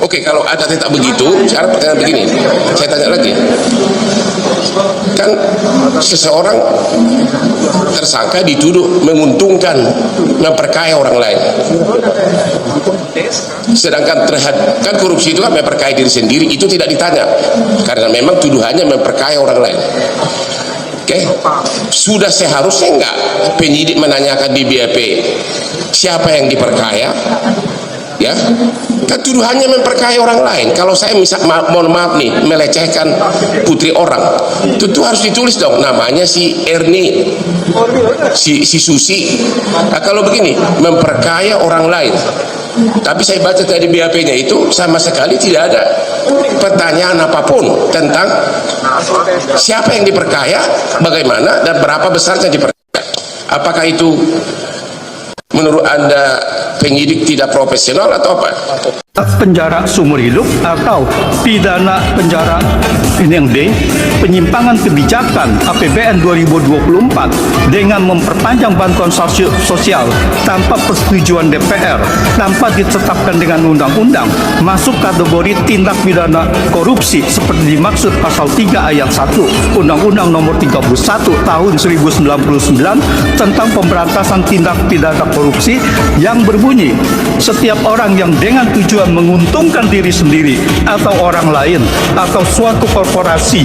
Oke, kalau ada tidak begitu, sekarang pertanyaan begini, saya tanya lagi. Kan seseorang tersangka dituduh menguntungkan, memperkaya orang lain. Sedangkan kan korupsi itu kan memperkaya diri sendiri, itu tidak ditanya. Karena memang tuduhannya memperkaya orang lain. Oke, sudah seharusnya enggak penyidik menanyakan di BAP siapa yang diperkaya, ya? Kan tuduhannya memperkaya orang lain. Kalau saya mohon maaf nih, melecehkan putri orang, itu harus ditulis dong, namanya si Erni, si Susi. Nah, kalau begini, memperkaya orang lain. Tapi saya baca tadi BAP-nya itu sama sekali tidak ada pertanyaan apapun tentang siapa yang diperkaya, bagaimana dan berapa besarnya diperkaya. Apakah itu menurut Anda penyidik tidak profesional atau apa? Penjara seumur hidup atau pidana penjara ini yang D, penyimpangan kebijakan APBN 2024 dengan memperpanjang bantuan sosial tanpa persetujuan DPR, tanpa ditetapkan dengan undang-undang, masuk kategori tindak pidana korupsi seperti dimaksud pasal 3 ayat 1 Undang-Undang Nomor 31 Tahun 1999 tentang pemberantasan tindak pidana korupsi yang berbunyi, setiap orang yang dengan tujuan menguntungkan diri sendiri atau orang lain atau suatu korporasi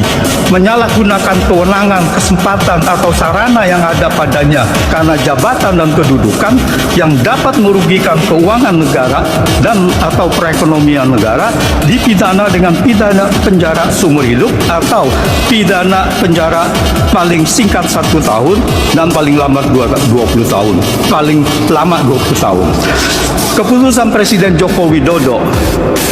menyalahgunakan kewenangan, kesempatan atau sarana yang ada padanya karena jabatan dan kedudukan yang dapat merugikan keuangan negara dan atau perekonomian negara dipidana dengan pidana penjara seumur hidup atau pidana penjara paling singkat 1 tahun dan paling lama 20 tahun, paling lama 20 tahun. Keputusan Presiden Joko Widodo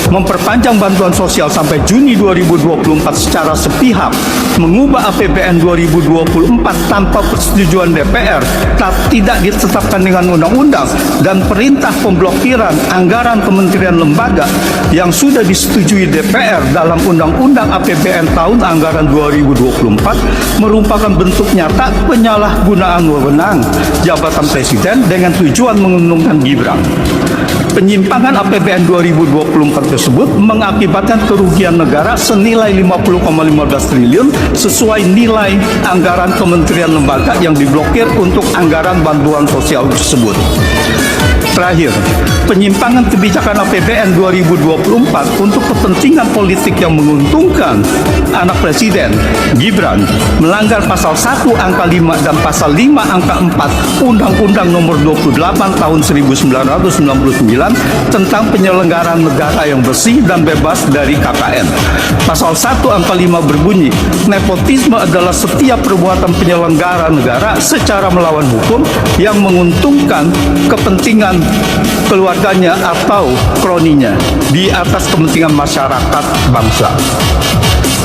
memperpanjang bantuan sosial sampai Juni 2024 secara sepihak, mengubah APBN 2024 tanpa persetujuan DPR, tidak ditetapkan dengan undang-undang, dan perintah pemblokiran anggaran kementerian lembaga yang sudah disetujui DPR dalam Undang-Undang APBN tahun anggaran 2024 merupakan bentuk nyata penyalahgunaan wewenang jabatan presiden dengan tujuan menguntungkan Gibran. Penyimpangan APBN 2024 tersebut mengakibatkan kerugian negara senilai 50,15 triliun sesuai nilai anggaran kementerian lembaga yang diblokir untuk anggaran bantuan sosial tersebut. Terakhir, penyimpangan kebijakan APBN 2024 untuk kepentingan politik yang menguntungkan anak Presiden Gibran melanggar pasal 1 angka 5 dan pasal 5 angka 4 Undang-Undang Nomor 28 tahun 1999 tentang penyelenggaraan negara yang bersih dan bebas dari KKN. Pasal 1 angka 5 berbunyi, nepotisme adalah setiap perbuatan penyelenggara negara secara melawan hukum yang menguntungkan kepentingan keluarganya atau kroninya di atas kepentingan masyarakat bangsa.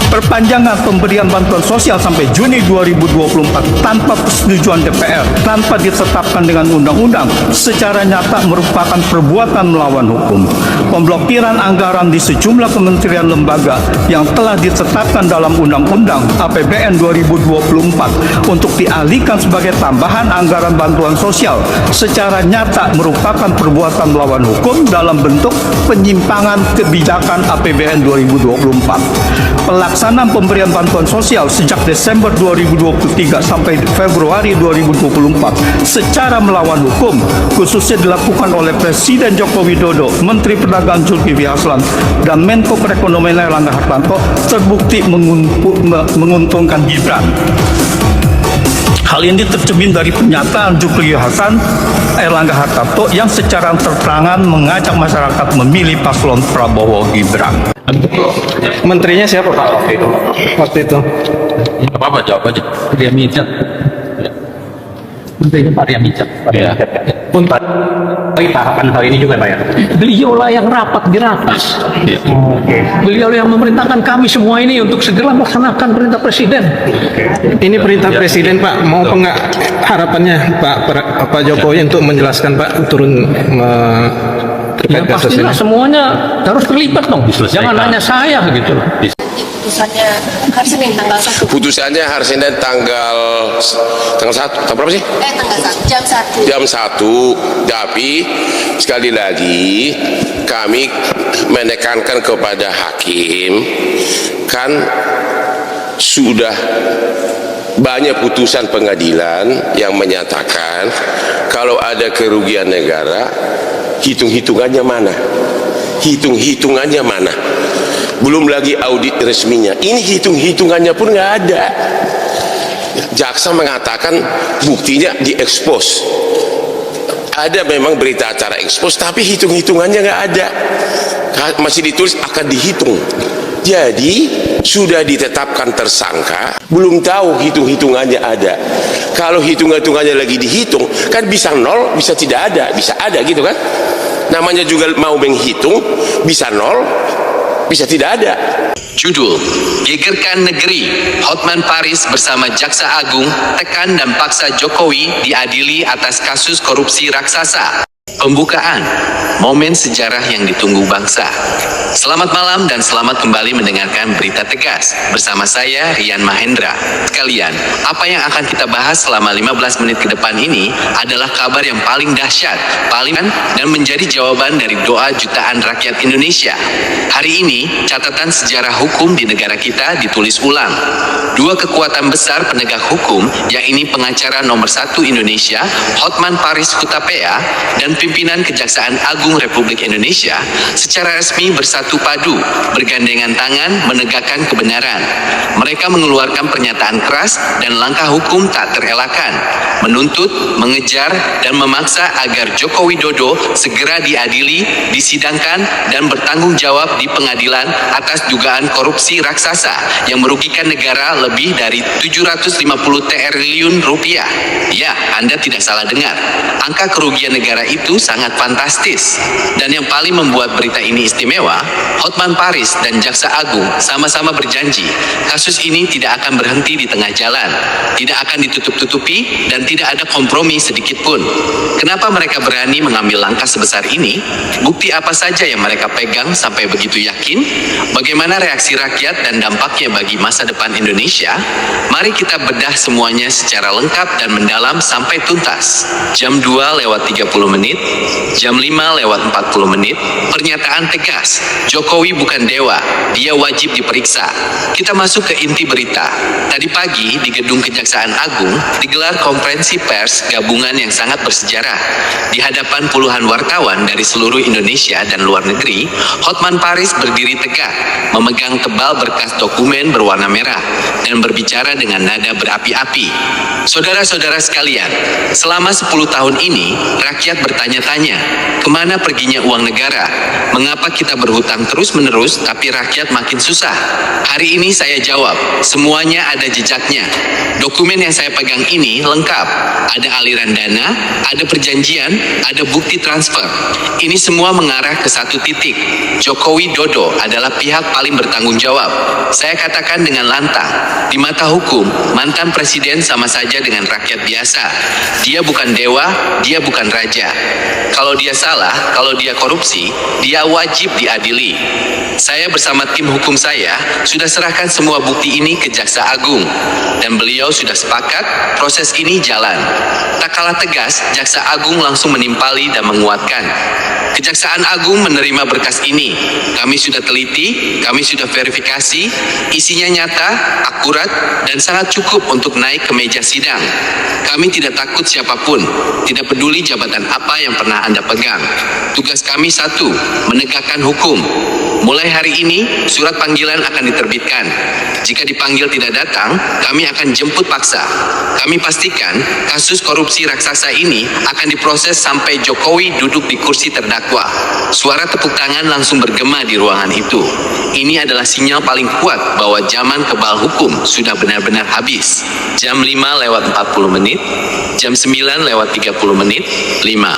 Perpanjangan pemberian bantuan sosial sampai Juni 2024 tanpa persetujuan DPR, tanpa ditetapkan dengan undang-undang, secara nyata merupakan perbuatan melawan hukum. Pemblokiran anggaran di sejumlah kementerian lembaga yang telah ditetapkan dalam Undang-Undang APBN 2024 untuk dialihkan sebagai tambahan anggaran bantuan sosial secara nyata merupakan perbuatan melawan hukum dalam bentuk penyimpangan kebijakan APBN 2024. Pelaksanaan pemberian bantuan sosial sejak Desember 2023 sampai Februari 2024 secara melawan hukum, khususnya dilakukan oleh Presiden Joko Widodo, Menteri Perdagangan Zulkifli Hasan, dan Menko Perekonomian Airlangga Hartarto, terbukti menguntungkan Gibran. Hal ini tercermin dari pernyataan Zulkifli Hasan, Airlangga Hartarto yang secara terang-terangan mengajak masyarakat memilih paslon Prabowo Gibran. Menterinya siapa Pak waktu itu? Apa jawab aja. Ria Mijat. Menterinya Pak Ria Mijat. Ya. Untuk tahapan hal ini juga Pak ya. Beliaulah yang rapat di ratas. Beliau yang memerintahkan kami semua ini untuk segera melaksanakan perintah Presiden. Ini perintah Presiden Pak, mau enggak harapannya Pak Jokowi untuk menjelaskan Pak turun Ya pastilah semuanya harus terlibat dong. Jangan hanya saya gitu loh. putusannya hari Senin tanggal 1. Putusannya hari Senin tanggal 1. Tanggal berapa sih? Tanggal 1, jam 1. Jam 1. Tapi sekali lagi kami menekankan kepada hakim, kan sudah banyak putusan pengadilan yang menyatakan kalau ada kerugian negara, hitung-hitungannya mana? Hitung-hitungannya mana? Belum lagi audit resminya. Ini hitung-hitungannya pun nggak ada. Jaksa mengatakan buktinya diekspos. Ada memang berita acara ekspos, tapi hitung-hitungannya nggak ada. Masih ditulis akan dihitung. Jadi sudah ditetapkan tersangka, belum tahu hitung-hitungannya ada. Kalau hitung-hitungannya lagi dihitung, kan bisa nol, bisa tidak ada, bisa ada gitu kan? Namanya juga mau menghitung, bisa nol, bisa tidak ada. Judul, Gegerkan Negeri, Hotman Paris bersama Jaksa Agung tekan dan paksa Jokowi diadili atas kasus korupsi raksasa. Pembukaan, momen sejarah yang ditunggu bangsa. Selamat malam dan selamat kembali mendengarkan Berita Tegas bersama saya Rian Mahendra. Sekalian, apa yang akan kita bahas selama 15 menit ke depan ini adalah kabar yang paling dahsyat, dan menjadi jawaban dari doa jutaan rakyat Indonesia. Hari ini, catatan sejarah hukum di negara kita ditulis ulang. Dua kekuatan besar penegak hukum, yakni pengacara nomor 1 Indonesia, Hotman Paris Hutapea, dan pimpinan Kejaksaan Agung Republik Indonesia secara resmi bersatu padu, bergandengan tangan menegakkan kebenaran. Mereka mengeluarkan pernyataan keras dan langkah hukum tak terelakkan, menuntut, mengejar, dan memaksa agar Joko Widodo segera diadili, disidangkan, dan bertanggung jawab di pengadilan atas dugaan korupsi raksasa yang merugikan negara lebih dari 750 triliun rupiah. Ya, Anda tidak salah dengar. Angka kerugian negara itu sangat fantastis. Dan yang paling membuat berita ini istimewa, Hotman Paris dan Jaksa Agung sama-sama berjanji kasus ini tidak akan berhenti di tengah jalan, tidak akan ditutup-tutupi, dan tidak ada kompromi sedikit pun. Kenapa mereka berani mengambil langkah sebesar ini? Bukti apa saja yang mereka pegang sampai begitu yakin? Bagaimana reaksi rakyat dan dampaknya bagi masa depan Indonesia? Mari kita bedah semuanya secara lengkap dan mendalam sampai tuntas. Jam 2:30, jam 5:40, pernyataan tegas, Jokowi bukan dewa, dia wajib diperiksa. Kita masuk ke inti berita. Tadi pagi di gedung Kejaksaan Agung digelar konferensi pers gabungan yang sangat bersejarah. Di hadapan puluhan wartawan dari seluruh Indonesia dan luar negeri, Hotman Paris berdiri tegak, memegang tebal berkas dokumen berwarna merah, dan berbicara dengan nada berapi-api. Saudara-saudara sekalian, selama 10 tahun ini, rakyat bertanya-tanya, kemana perginya uang negara? Mengapa kita berhutang terus-menerus tapi rakyat makin susah? Hari ini saya jawab, semuanya ada jejaknya. Dokumen yang saya pegang ini lengkap. Ada aliran dana, ada perjanjian, ada bukti transfer. Ini semua mengarah ke satu titik. Joko Widodo adalah pihak paling bertanggung jawab. Saya katakan dengan lantang, di mata hukum, mantan presiden sama saja dengan rakyat biasa. Dia bukan dewa, dia bukan raja. Kalau dia salah, kalau dia korupsi, dia wajib diadili. Saya bersama tim hukum saya sudah serahkan semua bukti ini ke Jaksa Agung, dan beliau sudah sepakat proses ini jalan. Tak kalah tegas, Jaksa Agung langsung menimpali dan menguatkan. Kejaksaan Agung menerima berkas ini. Kami sudah teliti, kami sudah verifikasi, isinya nyata, akurat, dan sangat cukup untuk naik ke meja sidang. Kami tidak takut siapapun, tidak peduli jabatan apa yang pernah Anda pegang. Tugas kami satu, menegakkan hukum. Mulai hari ini, surat panggilan akan diterbitkan. Jika dipanggil tidak datang, kami akan jemput paksa. Kami pastikan kasus korupsi raksasa ini akan diproses sampai Jokowi duduk di kursi terdakwa. Suara tepuk tangan langsung bergema di ruangan itu. Ini adalah sinyal paling kuat bahwa zaman kebal hukum sudah benar-benar habis. Jam 5:40, jam 9:30, 5.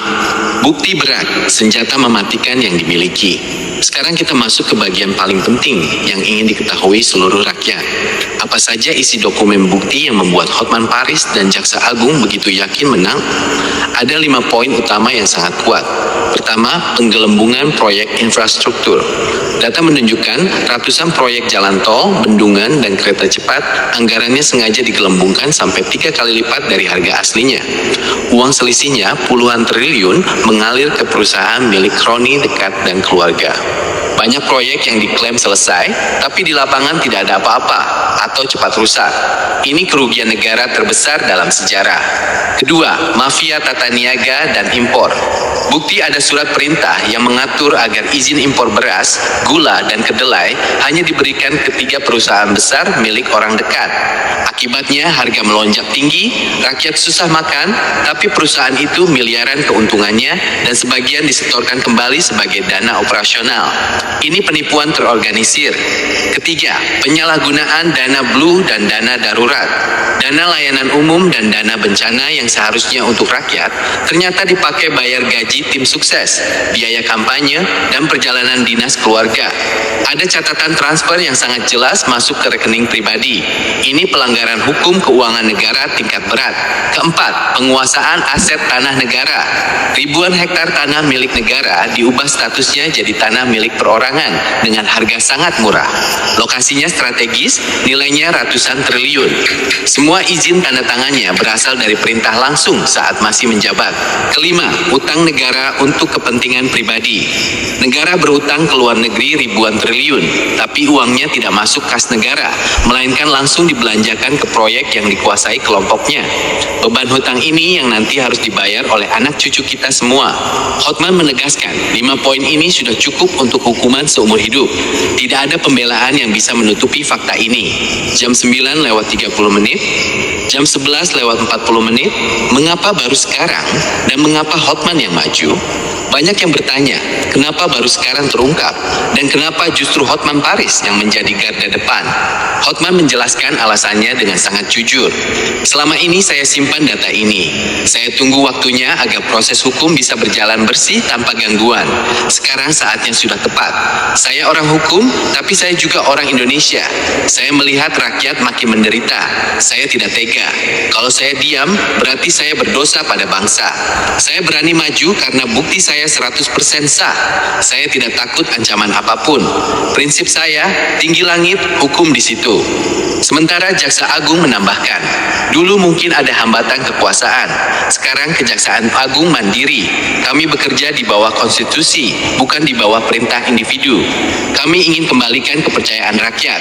Bukti berat, senjata mematikan yang dimiliki. Sekarang kita masuk ke bagian paling penting yang ingin diketahui seluruh rakyat. Apa saja isi dokumen bukti yang membuat Hotman Paris dan Jaksa Agung begitu yakin menang? Ada 5 poin utama yang sangat kuat. Pertama, penggelembungan proyek infrastruktur. Data menunjukkan ratusan proyek jalan tol, bendungan, dan kereta cepat anggarannya sengaja digelembungkan sampai 3 kali lipat dari harga aslinya. Uang selisihnya puluhan triliun mengalir ke perusahaan milik kroni dekat dan keluarga. Banyak proyek yang diklaim selesai, tapi di lapangan tidak ada apa-apa atau cepat rusak. Ini kerugian negara terbesar dalam sejarah. Kedua, mafia tata niaga dan impor. Bukti ada surat perintah yang mengatur agar izin impor beras, gula, dan kedelai hanya diberikan ke 3 perusahaan besar milik orang dekat. Akibatnya harga melonjak tinggi, rakyat susah makan, tapi perusahaan itu miliaran keuntungannya dan sebagian disetorkan kembali sebagai dana operasional. Ini penipuan terorganisir. Ketiga, penyalahgunaan dana blue dan dana darurat. Dana layanan umum dan dana bencana yang seharusnya untuk rakyat ternyata dipakai bayar gaji tim sukses, biaya kampanye, dan perjalanan dinas keluarga. Ada catatan transfer yang sangat jelas masuk ke rekening pribadi. Ini pelanggaran hukum keuangan negara tingkat berat. Keempat, penguasaan aset tanah negara. Ribuan hektar tanah milik negara diubah statusnya jadi tanah milik perorangan dengan harga sangat murah. Lokasinya strategis, nilainya ratusan triliun. Semua izin tanda tangannya berasal dari perintah langsung saat masih menjabat. Kelima, utang negara untuk kepentingan pribadi. Negara berutang ke luar negeri ribuan triliun, tapi uangnya tidak masuk kas negara, melainkan langsung dibelanjakan ke proyek yang dikuasai kelompoknya. Beban hutang ini yang nanti harus dibayar oleh anak cucu kita semua. Hotman menegaskan, 5 poin ini sudah cukup untuk hukuman seumur hidup. Tidak ada pembelaan yang bisa menutupi fakta ini. Jam 9:30, jam 11:40, mengapa baru sekarang dan mengapa Hotman yang maju? Banyak yang bertanya, kenapa baru sekarang terungkap dan kenapa justru Hotman Paris yang menjadi garda depan? Hotman menjelaskan alasannya dengan sangat jujur. Selama ini saya simpan data ini. Saya tunggu waktunya agar proses hukum bisa berjalan bersih tanpa gangguan. Sekarang saatnya sudah tepat. Saya orang hukum, tapi saya juga orang Indonesia. Saya melihat rakyat makin menderita. Saya tidak tega. Kalau saya diam, berarti saya berdosa pada bangsa. Saya berani maju karena bukti saya 100% sah. Saya tidak takut ancaman apapun. Prinsip saya, tinggi langit, hukum di situ. Sementara Jaksa Agung menambahkan, dulu mungkin ada hambatan kekuasaan. Sekarang Kejaksaan Agung mandiri. Kami bekerja di bawah konstitusi, bukan di bawah perintah individu. Kami ingin kembalikan kepercayaan rakyat.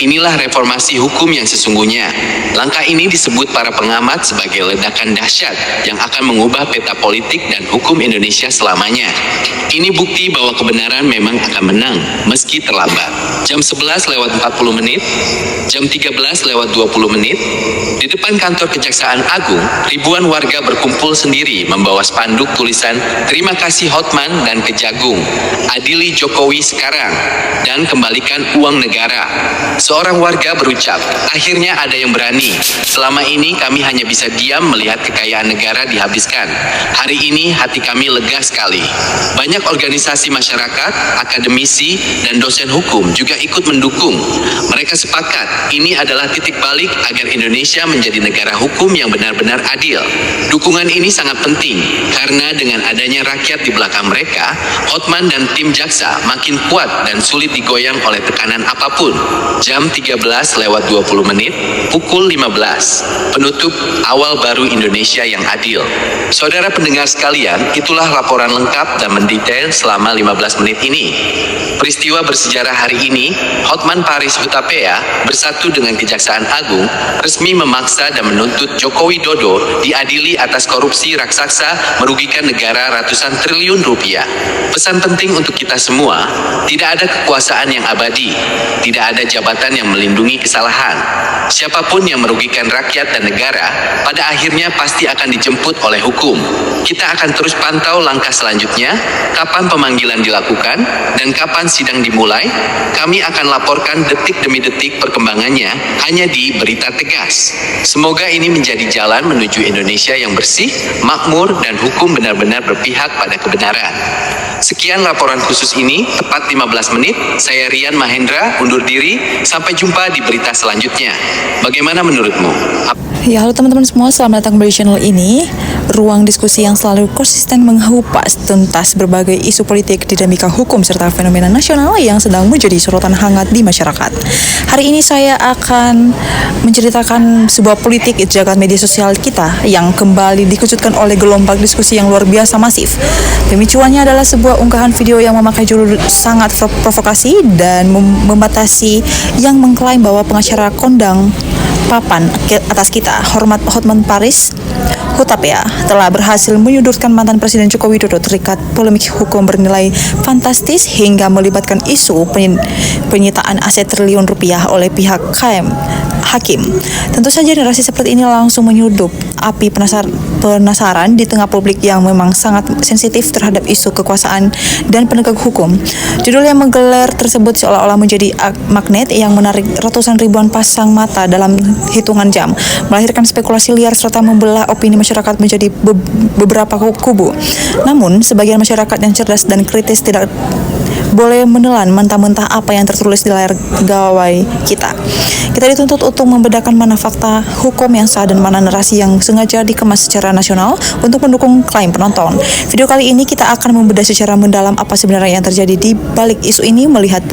Inilah reformasi hukum yang sesungguhnya. Langkah ini disebut para pengamat sebagai ledakan dahsyat yang akan mengubah peta politik dan hukum Indonesia selamanya. Ini bukti bahwa kebenaran memang akan menang, meski terlambat. Jam 11:40, jam 13:20, di depan kantor Kejaksaan Agung, ribuan warga berkumpul sendiri membawa spanduk tulisan "Terima kasih Hotman dan Kejagung, adili Jokowi sekarang, dan kembalikan uang negara." Seorang warga berucap, akhirnya ada yang berani. Selama ini kami hanya bisa diam melihat kekayaan negara dihabiskan. Hari ini hati kami lega sekali. Banyak organisasi masyarakat, akademisi, dan dosen hukum juga ikut mendukung. Mereka sepakat ini adalah titik balik agar Indonesia menjadi negara hukum yang benar-benar adil. Dukungan ini sangat penting karena dengan adanya rakyat di belakang mereka, Hotman dan tim jaksa makin kuat dan sulit digoyang oleh tekanan apapun. Jam 13:20, pukul 15, penutup awal baru Indonesia yang adil. Saudara pendengar sekalian, itulah laporan lengkap dan mendetail selama 15 menit ini. Peristiwa bersejarah hari ini, Hotman Paris Hutapea bersatu dengan Kejaksaan Agung resmi memaksa dan menuntut Joko Widodo diadili atas korupsi raksasa merugikan negara ratusan triliun rupiah. Pesan penting untuk kita semua, tidak ada kekuasaan yang abadi, tidak ada jabatan yang melindungi kesalahan. Siapapun yang merugikan rakyat dan negara, pada akhirnya pasti akan dijemput oleh hukum. Kita akan terus pantau langkah selanjutnya, kapan pemanggilan dilakukan, dan kapan sidang dimulai. Kami akan laporkan detik demi detik perkembangannya hanya di Berita Tegas. Semoga ini menjadi jalan menuju Indonesia yang bersih, makmur, dan hukum benar-benar berpihak pada kebenaran. Sekian laporan khusus ini, tepat 15 menit. Saya Rian Mahendra, undur diri. Sampai jumpa di berita selanjutnya. Bagaimana menurutmu? Ya, halo teman-teman semua, selamat datang kembali di channel ini. Ruang diskusi yang selalu konsisten mengupas tuntas berbagai isu politik, dinamika hukum, serta fenomena nasional yang sedang menjadi sorotan hangat di masyarakat. Hari ini saya akan menceritakan sebuah politik jagat media sosial kita yang kembali dikejutkan oleh gelombang diskusi yang luar biasa masif. Pemicuannya adalah sebuah unggahan video yang memakai judul sangat provokasi dan membatasi yang mengklaim bahwa pengacara kondang papan atas kita, Hotman Paris Hutapea, telah berhasil menyudutkan mantan Presiden Joko Widodo terikat polemik hukum bernilai fantastis hingga melibatkan isu penyitaan aset triliun rupiah oleh pihak hakim. Tentu saja narasi seperti ini langsung menyudup api penasaran di tengah publik yang memang sangat sensitif terhadap isu kekuasaan dan penegak hukum. Judul yang menggelar tersebut seolah-olah menjadi magnet yang menarik ratusan ribuan pasang mata dalam hitungan jam, melahirkan spekulasi liar serta membelah opini masyarakat menjadi beberapa kubu. Namun, sebagian masyarakat yang cerdas dan kritis tidak boleh menelan mentah-mentah apa yang tertulis di layar gawai kita. Kita dituntut untuk membedakan mana fakta hukum yang sah dan mana narasi yang sengaja dikemas secara nasional untuk mendukung klaim penonton. Video kali ini kita akan membedah secara mendalam apa sebenarnya yang terjadi di balik isu ini, melihat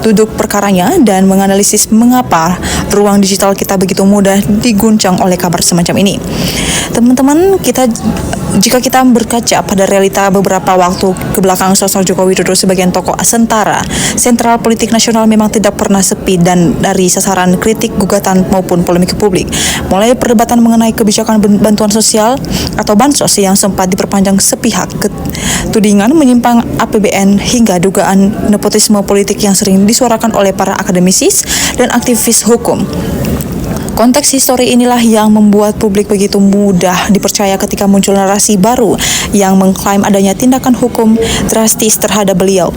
duduk perkaranya dan menganalisis mengapa ruang digital kita begitu mudah diguncang oleh kabar semacam ini. Teman-teman, jika kita berkaca pada realita beberapa waktu kebelakang, sosok Joko Widodo sebagai tokoh sentral politik nasional memang tidak pernah sepi dan dari sasaran kritik, gugatan maupun polemik publik. Mulai perdebatan mengenai kebijakan bantuan sosial atau bansos yang sempat diperpanjang sepihak, tudingan menyimpang APBN, hingga dugaan nepotisme politik yang sering disuarakan oleh para akademisi dan aktivis hukum. Konteks histori inilah yang membuat publik begitu mudah dipercaya ketika muncul narasi baru yang mengklaim adanya tindakan hukum drastis terhadap beliau.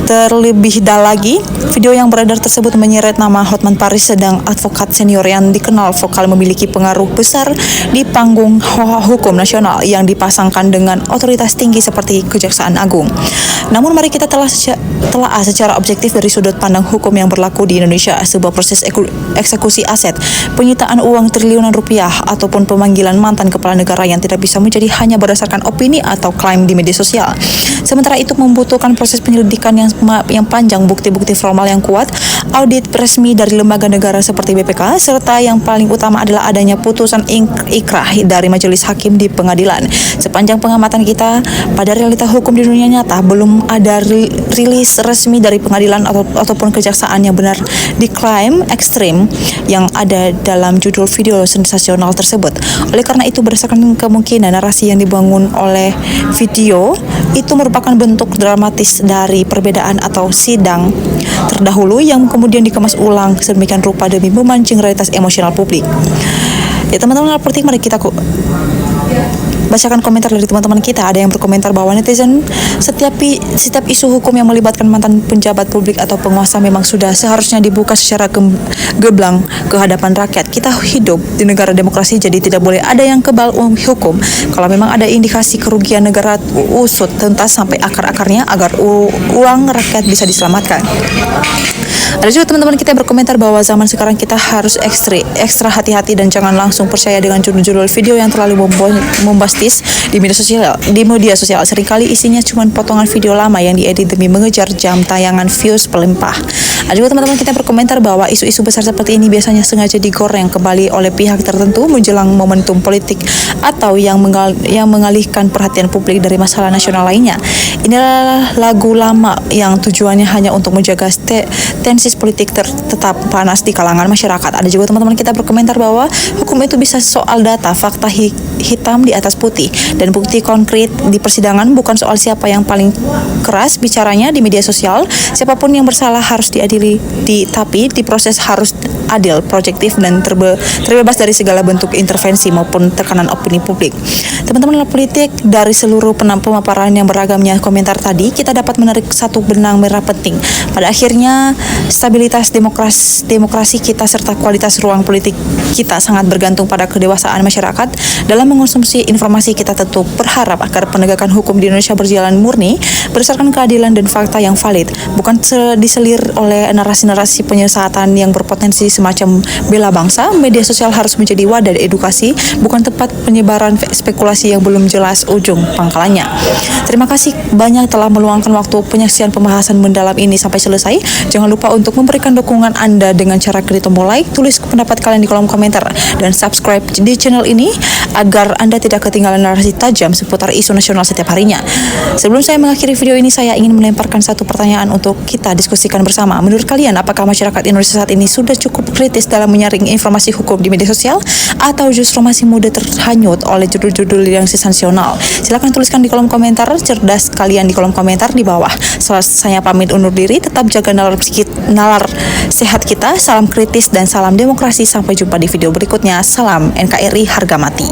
Terlebih lagi, video yang beredar tersebut menyeret nama Hotman Paris, sedang advokat senior yang dikenal vokal memiliki pengaruh besar di panggung hukum nasional yang dipasangkan dengan otoritas tinggi seperti Kejaksaan Agung. Namun mari kita telah secara objektif dari sudut pandang hukum yang berlaku di Indonesia. Sebuah proses eksekusi aset, penyitaan uang triliunan rupiah, ataupun pemanggilan mantan kepala negara yang tidak bisa menjadi hanya berdasarkan opini atau klaim di media sosial. Sementara itu membutuhkan proses penyelidikan yang panjang, bukti-bukti formal yang kuat, audit resmi dari lembaga negara seperti BPK, serta yang paling utama adalah adanya putusan ikrah dari majelis hakim di pengadilan. Sepanjang pengamatan kita pada realita hukum di dunia nyata, belum ada rilis resmi dari pengadilan ataupun kejaksaan yang benar diklaim ekstrim yang ada dalam judul video sensasional tersebut. Oleh karena itu, berdasarkan kemungkinan narasi yang dibangun oleh video itu merupakan bentuk dramatis dari perbedaan atau sidang terdahulu yang kemudian dikemas ulang sedemikian rupa demi memancing realitas emosional publik. Ya teman-teman, mari kita bacakan komentar dari teman-teman kita. Ada yang berkomentar bahwa netizen, setiap isu hukum yang melibatkan mantan penjabat publik atau penguasa memang sudah seharusnya dibuka secara geblang ke hadapan rakyat. Kita hidup di negara demokrasi, jadi tidak boleh ada yang kebal hukum. Kalau memang ada indikasi kerugian negara, usut tuntas sampai akar-akarnya agar uang rakyat bisa diselamatkan. Ada juga teman-teman kita yang berkomentar bahwa zaman sekarang kita harus ekstra hati-hati dan jangan langsung percaya dengan judul-judul video yang terlalu bombastis di media sosial. Seringkali isinya cuma potongan video lama yang diedit demi mengejar jam tayangan views pelimpah. Ada juga teman-teman kita yang berkomentar bahwa isu-isu besar seperti ini biasanya sengaja digoreng kembali oleh pihak tertentu menjelang momentum politik atau yang mengalihkan perhatian publik dari masalah nasional lainnya. Inilah lagu lama yang tujuannya hanya untuk menjaga tensi politik tetap panas di kalangan masyarakat. Ada juga teman-teman kita berkomentar bahwa hukum itu bisa soal data, fakta hitam di atas putih, dan bukti konkret di persidangan, bukan soal siapa yang paling keras bicaranya di media sosial. Siapapun yang bersalah harus diadili, tapi di proses harus adil, projektif, dan terbebas dari segala bentuk intervensi maupun tekanan opini publik. Teman-teman politik, dari seluruh pemaparan yang beragamnya komentar tadi, kita dapat menarik satu benang merah penting. Pada akhirnya, stabilitas demokrasi kita serta kualitas ruang politik kita sangat bergantung pada kedewasaan masyarakat dalam mengonsumsi informasi. Kita tentu berharap agar penegakan hukum di Indonesia berjalan murni berdasarkan keadilan dan fakta yang valid, bukan diselir oleh narasi-narasi penyesatan yang berpotensi semacam bela bangsa. Media sosial harus menjadi wadah edukasi, bukan tempat penyebaran spekulasi yang belum jelas ujung pangkalannya. Terima kasih banyak telah meluangkan waktu penyaksian pembahasan mendalam ini sampai selesai. Jangan lupa untuk memberikan dukungan Anda dengan cara klik tombol like, tulis pendapat kalian di kolom komentar, dan subscribe di channel ini agar Anda tidak ketinggalan narasi tajam seputar isu nasional setiap harinya. Sebelum saya mengakhiri video ini, saya ingin melemparkan satu pertanyaan untuk kita diskusikan bersama. Menurut kalian, apakah masyarakat Indonesia saat ini sudah cukup kritis dalam menyaring informasi hukum di media sosial, atau justru masih mudah terhanyut oleh judul-judul yang sensasional? Silahkan tuliskan di kolom komentar cerdas kalian di kolom komentar di bawah. Saya pamit undur diri, tetap jaga nalar sehat kita, salam kritis dan salam demokrasi. Sampai jumpa di video berikutnya. Salam NKRI harga mati.